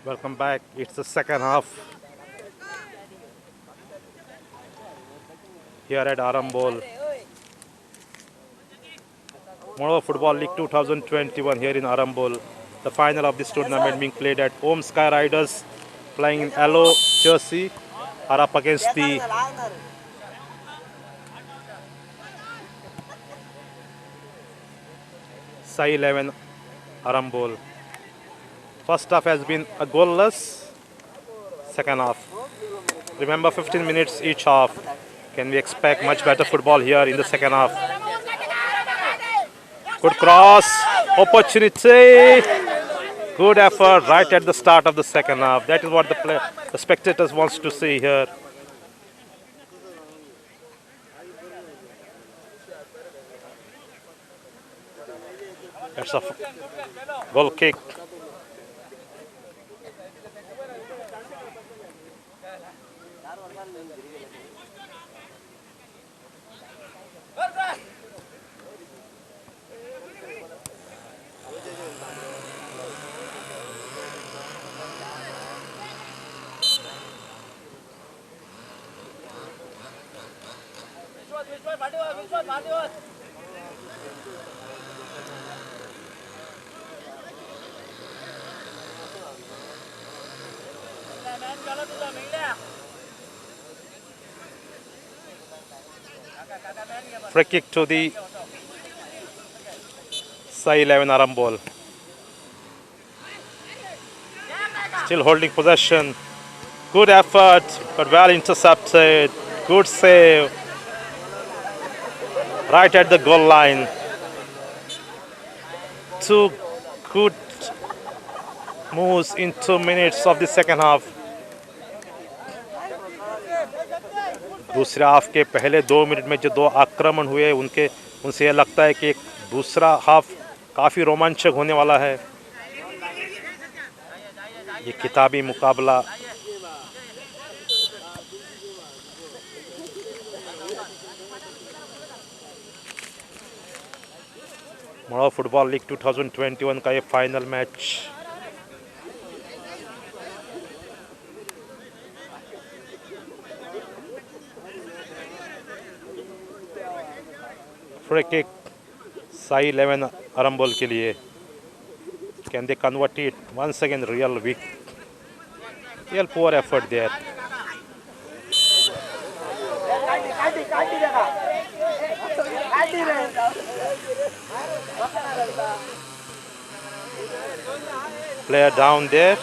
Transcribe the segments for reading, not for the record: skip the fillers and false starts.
Welcome back. It's the second half here at Arambol. Moreover, Football League 2021 here in Arambol. The final of this tournament being played at Home Sky Riders, playing in yellow jersey, are up against the Sai 11 Arambol. First half has been a goalless. Second half. Remember, 15 minutes each half. Can we expect much better football here in the second half? Good cross. Opportunity. Good effort right at the start of the second half. That is what the spectators wants to see here. That's a goal kick. Free kick to the Sai 11 Arambol. Still holding possession. Good effort, but well intercepted. Good save. Right at the goal line. Two good moves in 2 minutes of the second half. दूसरे half के पहले 2 minute में जो 2 आक्रमण हुए उनसे यह लगता है कि दूसरा हाफ काफ़ी रोमांचक होने वाला है. ये किताबी मुकाबला मोड़ा फुटबॉल लीग 2021 का ये final match. Free kick Sai 11 Arambol के लिए. Can they convert it? Once again, real poor effort there. Player down there.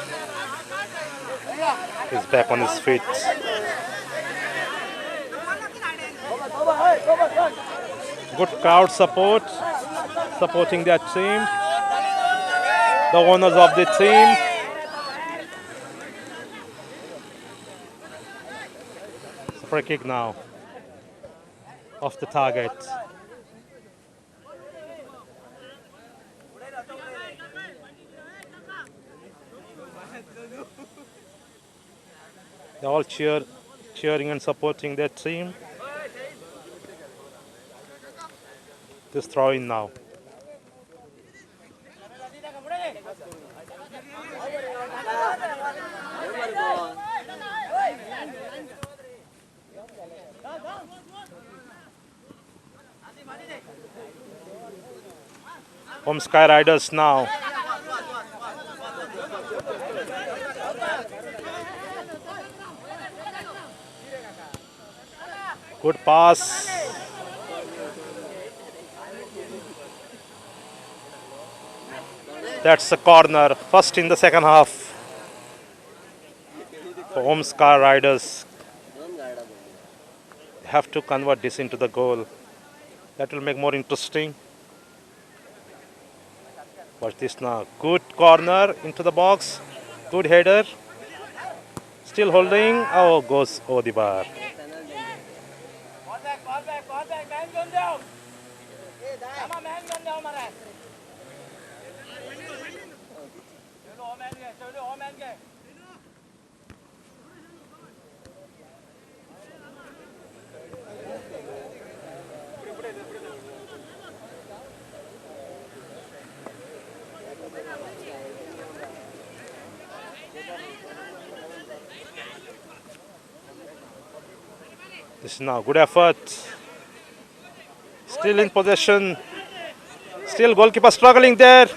He's back on his feet. Good crowd support, supporting their team. The owners of the team. It's a free kick now. Off the target. They're all cheering and supporting their team. This throw in now. Home Sky Riders now. Good pass. That's a corner. First in the second half for Home Sky Riders. They have to convert this into the goal. That will make more interesting. Watch this now. Good corner into the box. Good header. Still holding. Oh, goes over the bar. This is now good effort. Still in possession. Still goalkeeper struggling there.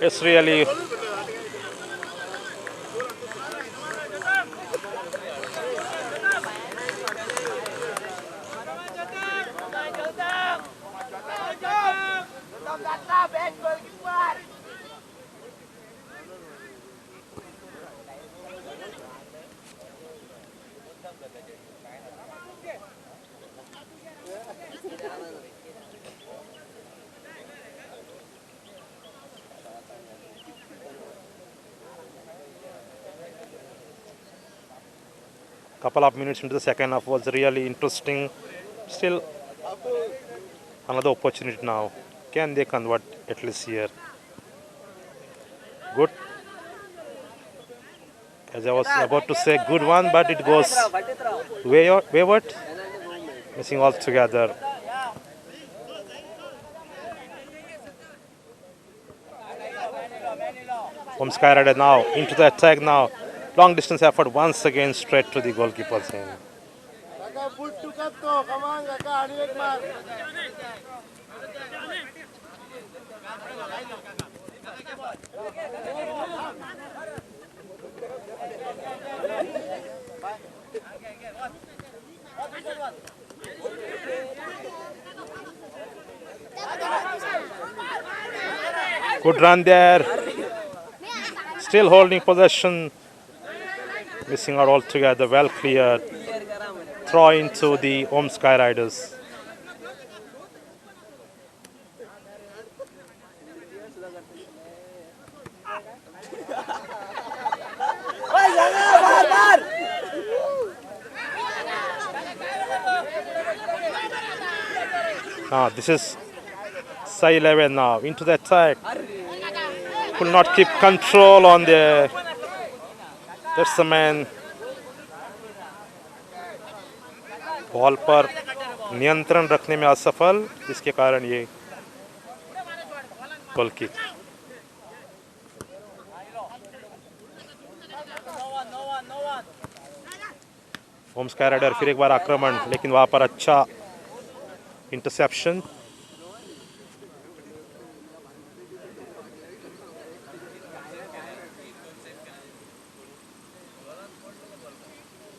It's really couple of minutes into the second half was really interesting. Still another opportunity now. Can they convert at least here? Good. As I was about to say, good one, but it goes wayward, missing altogether. From Skyrider now into the attack now. Long distance effort once again straight to the goalkeeper's hand. Good run there. Still holding possession. Missing out altogether. Well cleared. Throw into the home Sky Riders. Now this is Sai 11 now into the attack. Could not keep control on the. That's the man. Ball पर नियंत्रण रखने में असफल, जिसके कारण ये goal kick. Home sky rider फिर एक बार आक्रमण, लेकिन वहां पर अच्छा interception.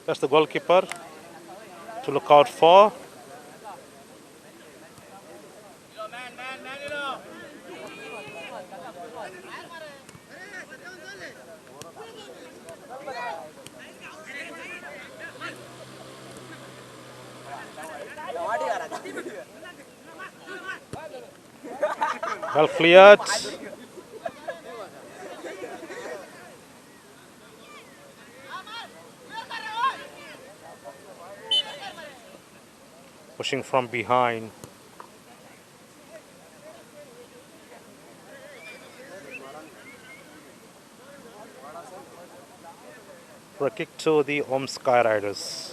That's the goalkeeper to look out for. Well cleared. Pushing from behind. For a kick to the home Sky Riders.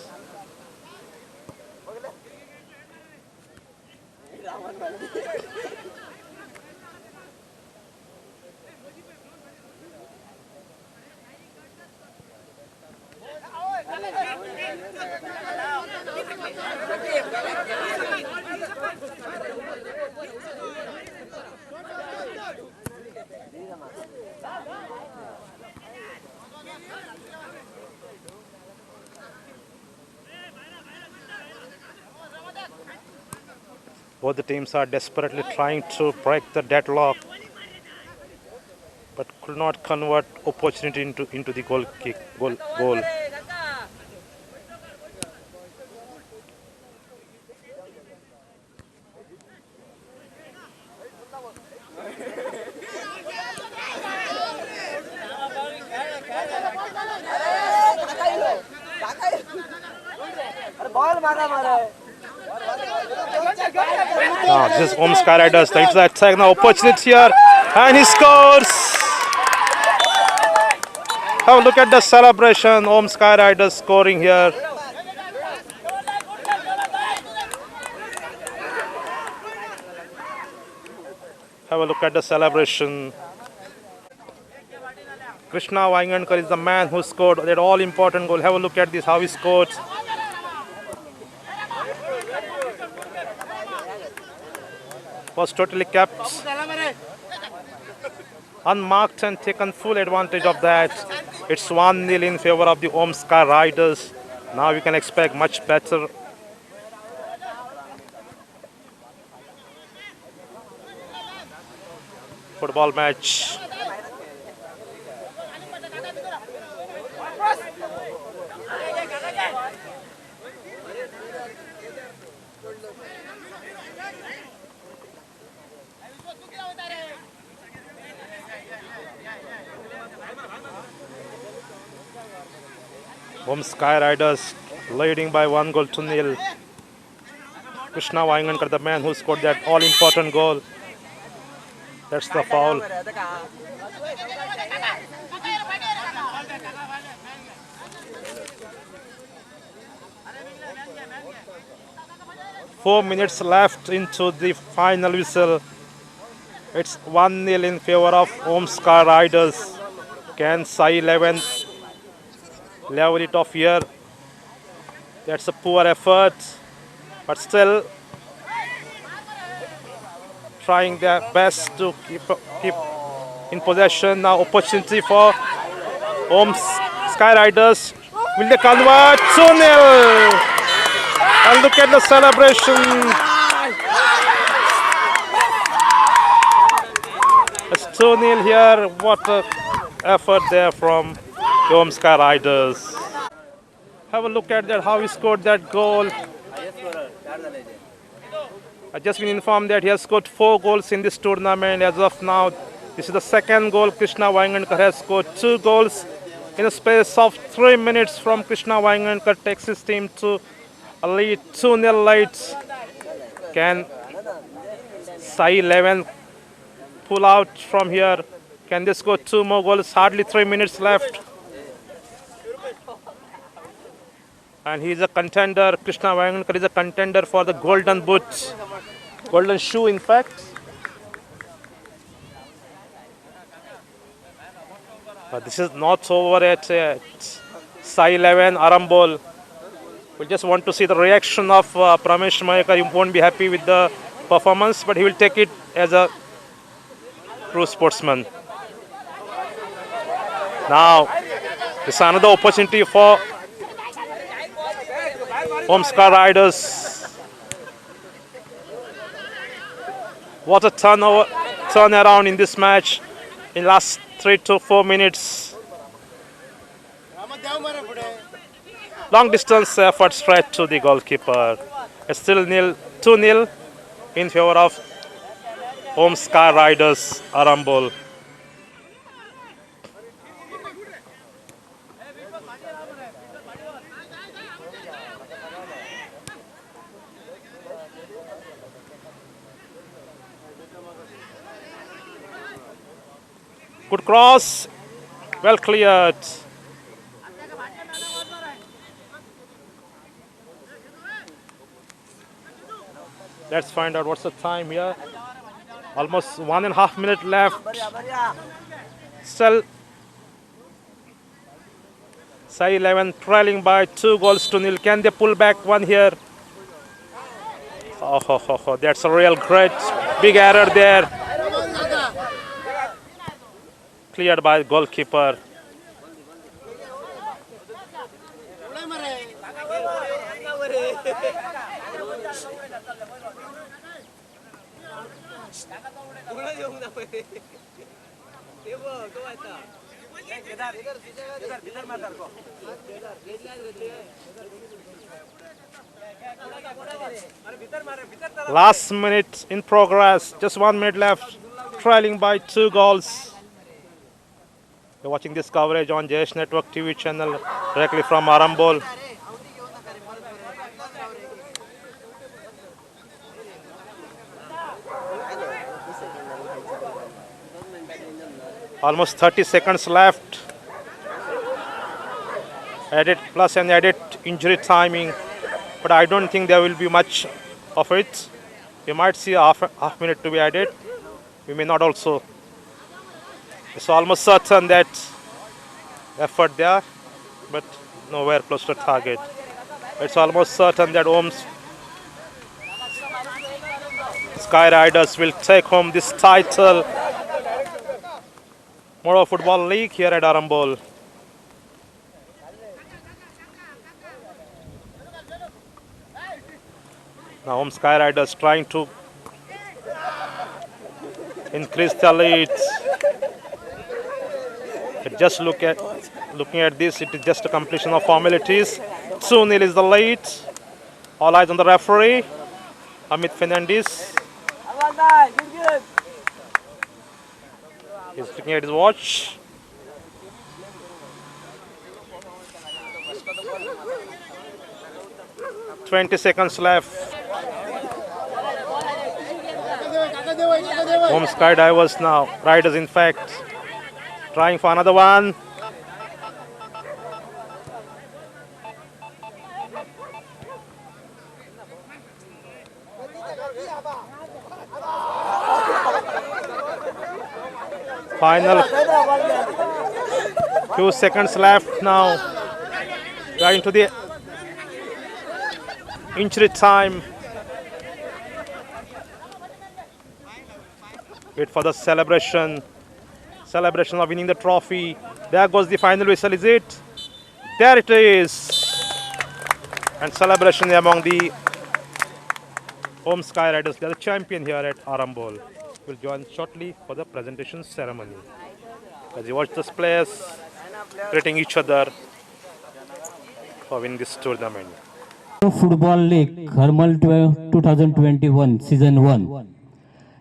Both the teams are desperately trying to break the deadlock, but could not convert opportunity into the goal kick goal. Now this is home Sky Riders into the attack now. Opportunity here, and he scores. Have a look at the celebration. Home Sky Riders scoring here. Have a look at the celebration. Krishna Vaingankar is the man who scored that all-important goal. Have a look at this, how he scored. Was totally kept unmarked and taken full advantage of that. It's 1-0 in favor of the Omskar Riders. Now we can expect much better. Football match. Home Sky Riders leading by 1-0. Krishna Vaingankar, the man who scored that all-important goal. That's the foul. 4 minutes left into the final whistle. It's 1-0 in favor of Omskar Riders. Can Sai 11 level it off here? That's a poor effort, but still trying their best to keep in possession. Now opportunity for Sky Riders. Will they convert? 2-0. And look at the celebration. It's 2-0 here. What an effort there from the Sky Riders. Have a look at that, how he scored that goal. I just been informed that he has scored 4 goals in this tournament as of now. This is the second goal. Krishna Vaingankar has scored 2 goals in a space of 3 minutes from Krishna Vaingankar. Takes his team to a lead, 2-0 lead. Can Sai 11 pull out from here? Can they score 2 more goals? Hardly 3 minutes left. And he is a contender. Krishna Vaingankar is a contender for the golden boot. Golden shoe, in fact. This is not over at Sai 11, Arambol. We just want to see the reaction of Pramesh Mayekar. He won't be happy with the performance, but he will take it as a true sportsman. Now, this is another opportunity for Omskar Riders. What a turnaround in this match in last 3 to 4 minutes. Long distance effort straight to the goalkeeper. It's still 2-0 in favor of Omskar Riders, Arambol. Good cross, well cleared. Let's find out what's the time here. Almost 1.5 minutes left. Still, Sai 11 trailing by 2-0. Can they pull back one here? Oh, that's a real great big error there. Cleared by the goalkeeper. Last minute in progress, just 1 minute left, trailing by 2 goals. You're watching this coverage on JS Network TV channel directly from Arambol. Almost 30 seconds left. Added plus and added injury timing, but I don't think there will be much of it. We might see a half minute to be added. We may not also. It's almost certain that effort there, but nowhere close to target. It's almost certain that Om's Sky Riders will take home this title. Moro Football League here at Arambol. Now Om Sky Riders trying to increase the lead. But just looking at this, it is just a completion of formalities. 2-0 is the lead. All eyes on the referee, Amit Fernandez. He's looking at his watch. "20 seconds left. Home Skydivers now. Riders, in fact, trying for another one. Final few seconds left now. Going to the injury time. Wait for the celebration. Celebration of winning the trophy. There goes the final whistle, is it? There it is. And celebration among the Home Sky Riders. They are the champion here at Arambol. Will join shortly for the presentation ceremony. As you watch the players greeting each other for winning this tournament. Football League Hermal 2021 Season 1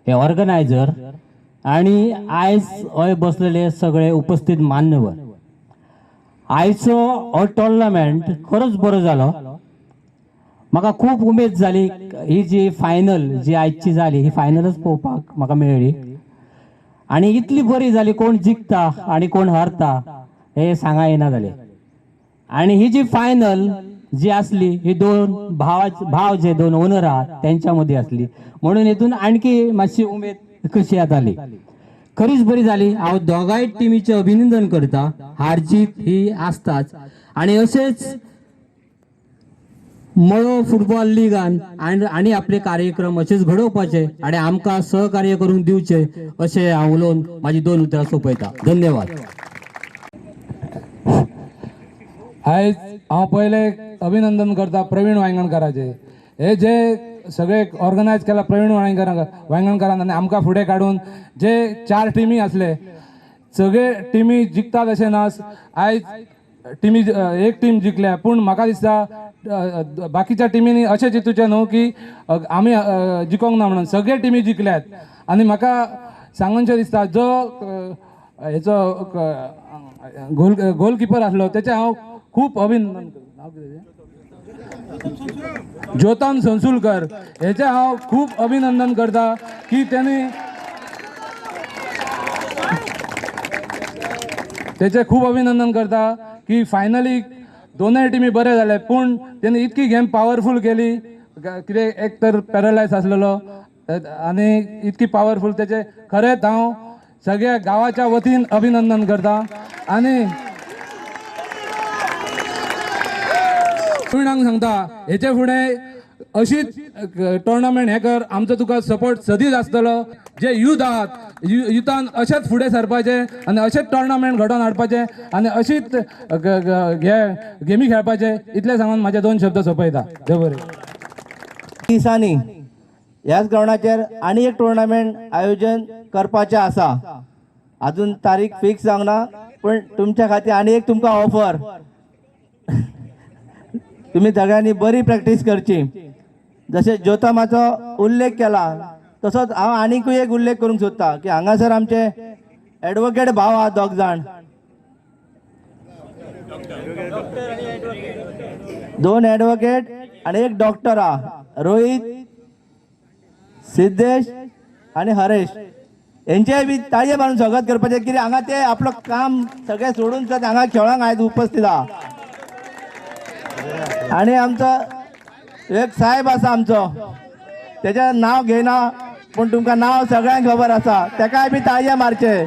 hey organiser आणि आयज हय बसलेले सगळे उपस्थित मान्यवर. आयचो हो tournament खरोच बरो जालो. म्हाका खूप उमेद जाली ही जी फायनल जी आयची जाली ही फायनलच पळोवपाक म्हाका मेळ्ळी आणि इतली बरी जाली. कोण जिखता आणि कोण हारता हे सांगा येना जाले. आणि ही जी फायनल जी असली ही दोन भाव जे दोन ओनर आहात त्यांच्यामध्ये असली म्हणून हेतून आणखी मातशी उमेद कशी येताली. खरीच बरी जाली. हांव दोगांय टिमीचे अभिनंदन करता. हारजीत ही आसताच आणि असेच मळो फुटबॉल लिगान आणि आपले कार्यक्रम असेच घडोवपाचे आणि आमकां सहकार्य करून दिवचे असे हांव उलोवन माझी 2 उतरां सोंपयता. धन्यवाद. आयज हांव पहिले अभिनंदन करता प्रवीण वांयगणकाराचे. हे जे सगळे ऑर्गनायज केला प्रवीण वांयगणकारान आनी आमकां फुडें काडून जे 4 टिमी असले सगळे टिमी जिखतात अशें ना. आयज टिमी एक टीम जिखल्या पूण म्हाका दिसता बाकीच्या टिमींनी अशें चिंतूचें न्हू की आमी जिखोंक ना म्हणून. सगळे टिमी जिखल्यात आनी म्हाका सांगूनशें दिसता जो हेचो गोलकीपर आसलो तेचे हांव खूप अभिनंदन ज्योतान संसुलकर हेचे हांव खूप अभिनंदन करता की त्यांनी तेचे खूप अभिनंदन करता की फायनली दोनय टिमी बरे जाले पूण त्यांनी इतकी गेम पॉवरफुल केली. कितें एक तर पॅरलायज आसलेलो आनी इतकी पॉवरफुल तेचे खरेंच हांव सगळ्या गावाच्या वतीन अभिनंदन करता. आनी प्रवीणांक सांगता हेचे फुडें अशीच टोर्नामेंट हे कर. आमचो तुका सपोर्ट सदीच आसतलो. जे यूथ आहात युथान अशेंच फुडें सरपाचे आनी अशेंच टोर्नामेंट घडोवन हाडपाचे आनी अशीच गेमी खेळपाचे इतले सांगून म्हाजे 2 शब्द सोंपयता. देव बरें. दिसांनी ह्याच ग्राउंडाचेर आनी एक टोर्नामेंट आयोजन करपाचें आसा. अजून तारीख फिक्स जावना पण तुमच्या खातीर आनी एक तुमकां ऑफर. तुम्ही सगळ्यांनी बरी प्रॅक्टिस करची. जसे ज्योतामाचो उल्लेख केला तसोच हांव आनीकूय एक उल्लेख करूंक सोदता की हांगासर आमचे एडवोकेट भाव आहात 2 जाण. 2 एडवोकेट आणि एक डॉक्टर आहा. रोहित, सिद्धेश आणि हरेश यांचे बी ताळये मारून स्वागत करपाचे कित्याक हांगा ते आपलं काम सगळें सोडून हांगा खेळांक आयज उपस्थित आहा. आणि आमचा एक साहेब आसा आमचो त्याचं नाव घेना पण तुमकां नाव सगळ्यांक खबर आसा. ताकाय बी ताळये मारचे.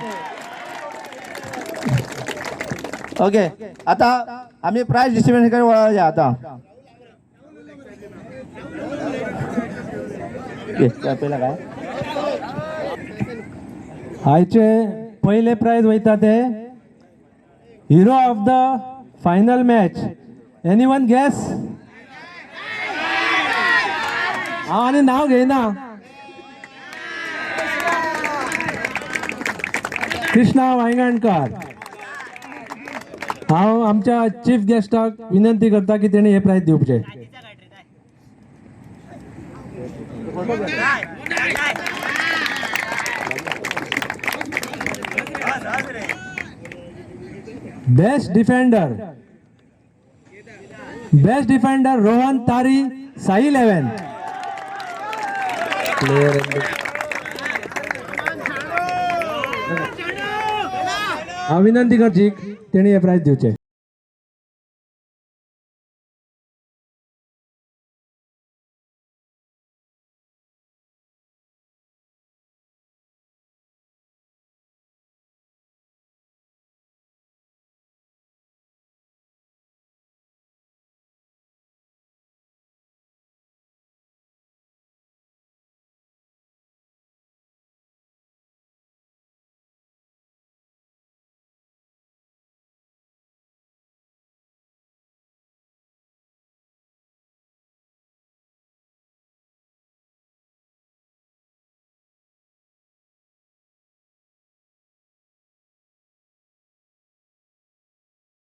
ओके आता आम्ही प्राइज डिस्ट्रीब्युशन कडे वळूया आता. पहिला काय आयचे पहिले प्राइज वयता ते hero of the final match. Anyone guess? हांव आनी नाव घेयना. कृष्णा वांयगणकर. हांव आमच्या चीफ गेस्टाक विनंती करता की तेणी हे प्राइज दिवचे. बेस्ट डिफेंडर रोहन तारी साई 11. हांव विनंती करची तेणी हे प्राइज दिवचे.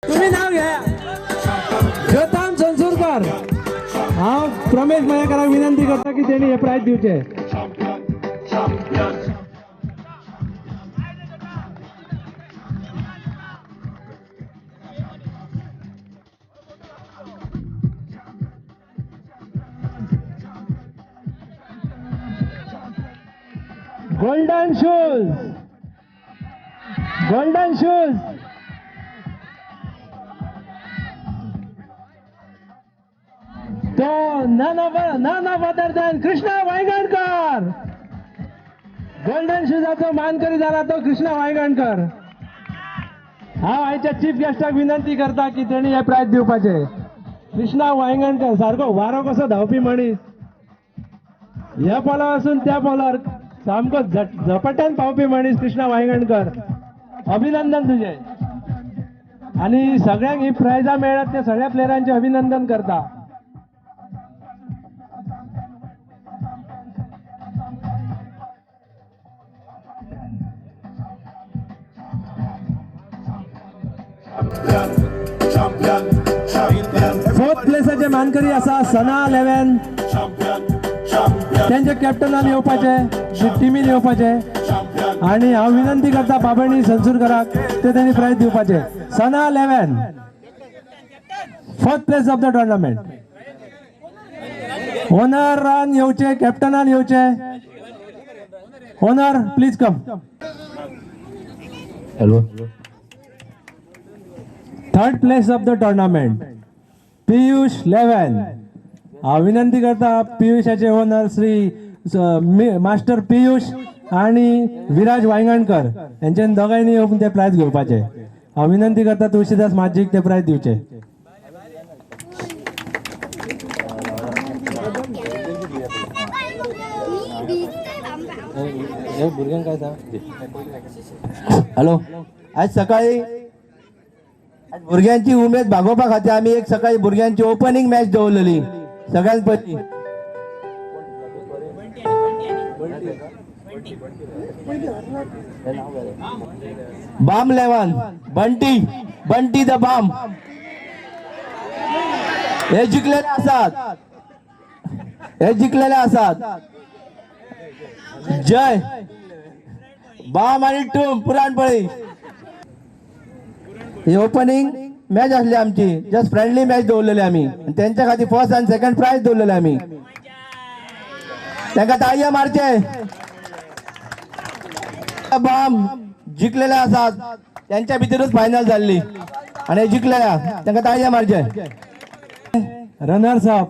तुम्ही नाव घ्या. ज्योताम संसूरकर. हांव प्रमेश मयेकराक विनंती करता की तेणी हे प्राइज दिवचे. Golden shoes. तो none other than Krishna Wayangankar. Golden शुजाचो मानकरी जाला तो कृष्णा वांयगणकर. हांव आयच्या चीफ गेस्टाक विनंती करता की तेणी हे प्राइज दिवपाचे. कृष्णा वांयगणकर सारको वारो कसो धांवपी मनीस. ह्या पोला वचून त्या पोलार सामको झपाट्यान पावपी मनीस कृष्णा वांयगणकर. अभिनंदन तुझे. आणि सगळ्यांक ही प्राइजां मेळ्ळ्यात ते सगळ्या प्लेयरांचे अभिनंदन करता. फोर्थ प्लेसाचे मानकरी असा सना 11. त्यांचे कॅप्टनान येवपाचे, टिमीन येवपाचे. आणि हांव विनंती करता बाबणी संसूरकराक ते त्यांनी प्राइज दिवपाचे. Sana 11 fourth place of the tournament. ओनरान येवचे, कॅप्टनान येवचे. Owner please come. Hello. Third place of the tournament Piyush 11. हांव विनंती करता पियुषाचे ओनर श्री मास्टर पियुष आणि विराज वांयगणकर यांचे दोगांनी येऊन ते प्राइज घेवपाचे. हांव विनंती करता तुळशीदास माजीक ते प्राइज दिवचे. हॅलो. आज सकाळी भुरग्यांची उमेद भागोवपा खातीर आमी एक सकाळी भुरग्यांची ओपनिंग मॅच दवरलेली. सगळ्यांत पयलीं बाम 11 बंटी द बाम. हे जिंकलेले आसात. जय बाम आणि टूम पुराणपळी. ही ओपनिंग मॅच असली आमची. जस्ट फ्रेंडली मॅच दवरलेली आम्ही. त्यांच्या खातीर फर्स्ट आणि सेकंड प्राइज दवरलेले आम्ही. त्यांना ताळयो मारचे. बाम जिंकलेले आसात. त्यांच्या भितरूच फायनल जाल्ली आणि जिंकलेल्या त्यांना ताळयो मारचे. Runners up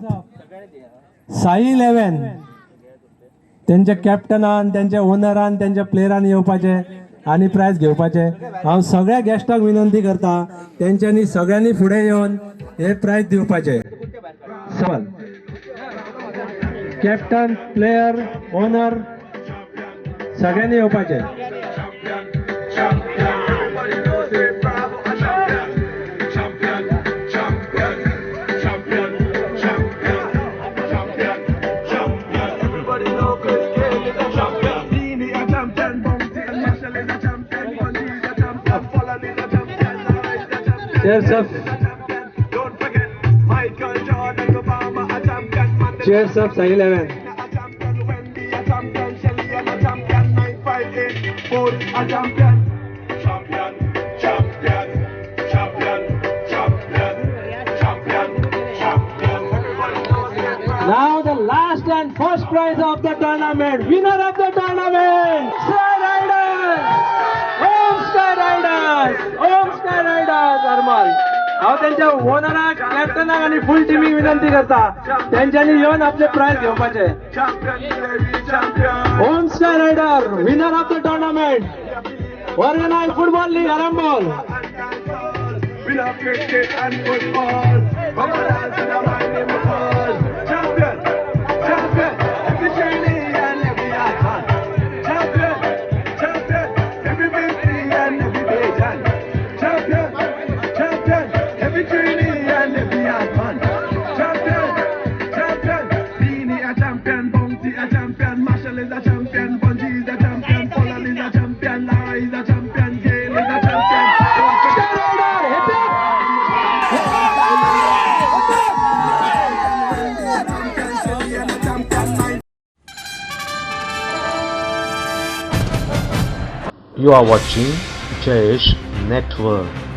Sai 11. त्यांच्या कॅप्टनान, त्यांच्या ओनरान, त्यांच्या प्लेयरान येवपाचे. आनी प्रायज घेवपाचें. हांव सगळ्या गॅस्टांक विनंती करता तेंच्यांनी सगळ्यांनी फुडें येवन हे प्रायज दिवपाचें. सवाल कॅप्टन, प्लेयर, ओनर सगळ्यांनी येवपाचें. Cheers up, Sahil 11. Now the last and first prize of the tournament, winner of the tournament, Sky Riders, Om Sky Riders, Om Sky Riders, Armal. हांव त्यांच्या ओनराक, कॅप्टनाक आणि फुल टिमीक विनंती करता त्यांच्यानी येवन आपले प्राइज घेवपाचे. Om sky rider, winner of the tournament, organized football league Arambol. You are watching Jayesh Network.